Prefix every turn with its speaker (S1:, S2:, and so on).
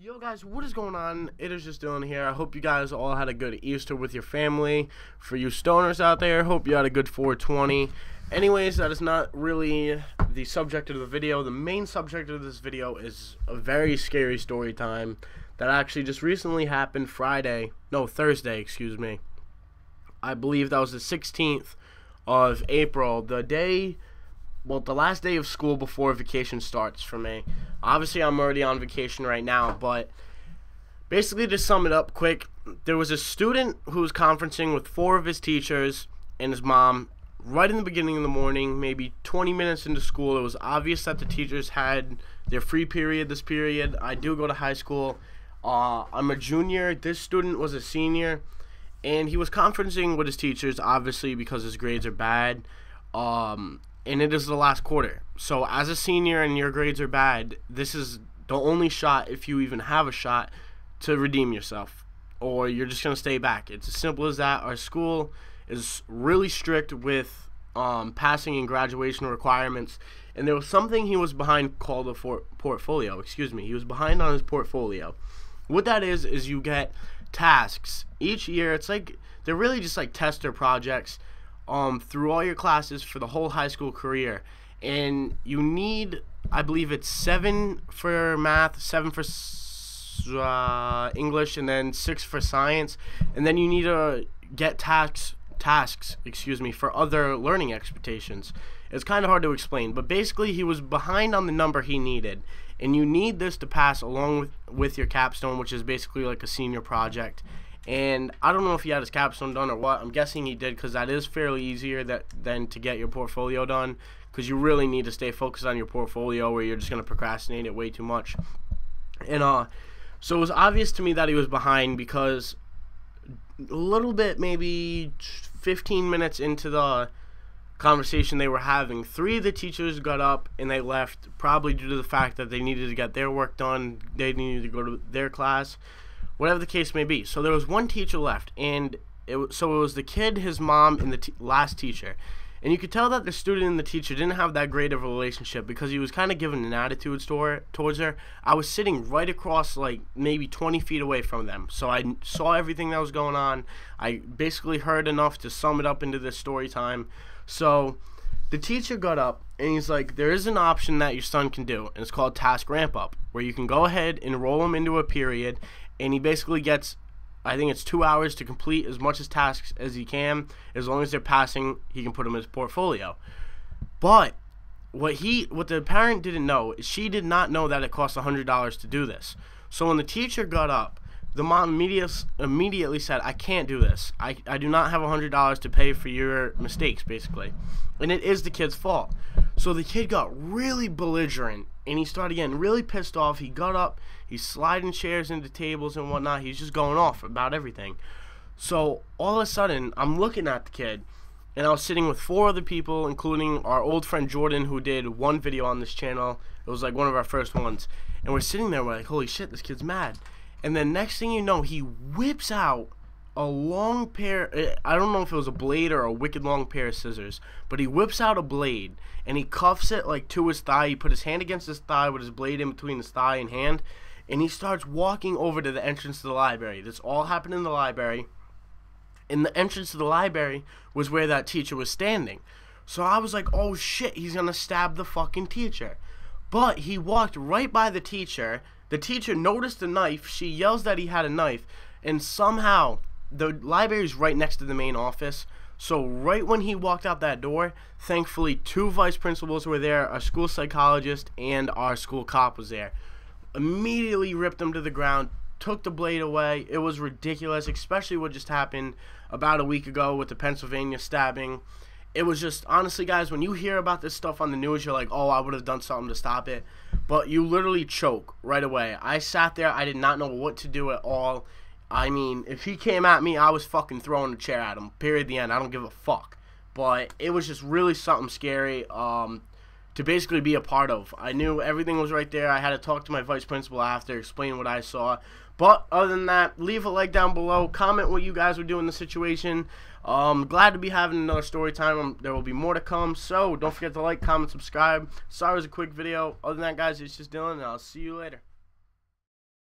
S1: Yo guys, what is going on? It is just Dylan here. I hope you guys all had a good Easter with your family. For you stoners out there, hope you had a good 420. Anyways, that is not really the subject of the video. The main subject of this video is a very scary story time that actually just recently happened Thursday, excuse me. I believe that was the 16th of April, the last day of school before vacation starts for me. Obviously, I'm already on vacation right now, but basically to sum it up quick, there was a student who was conferencing with 4 of his teachers and his mom right in the beginning of the morning, maybe 20 minutes into school. It was obvious that the teachers had their free period this period. I do go to high school. I'm a junior. This student was a senior, and he was conferencing with his teachers, obviously, because his grades are bad. And it is the last quarter. So as a senior and your grades are bad, this is the only shot, if you even have a shot, to redeem yourself. Or you're just going to stay back. It's as simple as that. Our school is really strict with passing and graduation requirements. And there was something he was behind called a portfolio. Excuse me. He was behind on his portfolio. What that is you get tasks. Each year, it's like, they're really just like tester projects through all your classes for the whole high school career, and you need, I believe it's 7 for math, 7 for English, and then 6 for science, and then you need to get tasks for other learning expectations. It's kind of hard to explain, but basically he was behind on the number he needed, and you need this to pass along with your capstone, which is basically like a senior project. And I don't know if he had his capstone done or what. I'm guessing he did, because that is fairly easier than to get your portfolio done, because you really need to stay focused on your portfolio, or you're just going to procrastinate it way too much. And so it was obvious to me that he was behind, because a little bit, maybe 15 minutes into the conversation they were having, 3 of the teachers got up and they left, probably due to the fact that they needed to get their work done, they needed to go to their class, whatever the case may be. So there was one teacher left, and it was the kid, his mom, and the last teacher. And you could tell that the student and the teacher didn't have that great of a relationship, because he was kind of giving an attitude towards her. I was sitting right across, like, maybe 20 feet away from them, so I saw everything that was going on. I basically heard enough to sum it up into this story time. So the teacher got up, and he's like, there is an option that your son can do, and it's called task ramp up, where you can go ahead and roll him into a period, and he basically gets, I think it's 2 hours to complete as much as tasks as he can. As long as they're passing, he can put them in his portfolio. But what the parent didn't know is she did not know that it cost $100 to do this. So when the teacher got up, the mom immediately said, I can't do this. I do not have $100 to pay for your mistakes, basically. And it is the kid's fault. So the kid got really belligerent, and he started getting really pissed off. He got up, he's sliding chairs into tables and whatnot. He's just going off about everything. So all of a sudden, I'm looking at the kid, and I was sitting with 4 other people, including our old friend Jordan, who did one video on this channel. It was like one of our first ones. And we're sitting there, we're like, holy shit, this kid's mad. And then next thing you know, he whips out a long pair, I don't know if it was a blade or a wicked long pair of scissors, but he whips out a blade, and he cuffs it like to his thigh. He put his hand against his thigh with his blade in between his thigh and hand, and he starts walking over to the entrance to the library. This all happened in the library, and the entrance to the library was where that teacher was standing. So I was like, oh shit, he's gonna stab the fucking teacher. But he walked right by the teacher. The teacher noticed the knife. She yells that he had a knife, and somehow the library's right next to the main office. So right when he walked out that door, thankfully 2 vice principals were there, our school psychologist, and our school cop was there. Immediately ripped him to the ground, took the blade away. It was ridiculous, especially what just happened about a week ago with the Pennsylvania stabbing. It was just, honestly guys, when you hear about this stuff on the news, you're like, oh, I would have done something to stop it. But you literally choke right away. I sat there, I did not know what to do at all. I mean, if he came at me, I was fucking throwing a chair at him. Period, the end. I don't give a fuck. But it was just really something scary to basically be a part of. I knew everything was right there. I had to talk to my vice principal after, explain what I saw. But other than that, leave a like down below. Comment what you guys would do in the situation. Glad to be having another story time. There will be more to come. So don't forget to like, comment, subscribe. Sorry it was a quick video. Other than that, guys, it's just Dylan, and I'll see you later.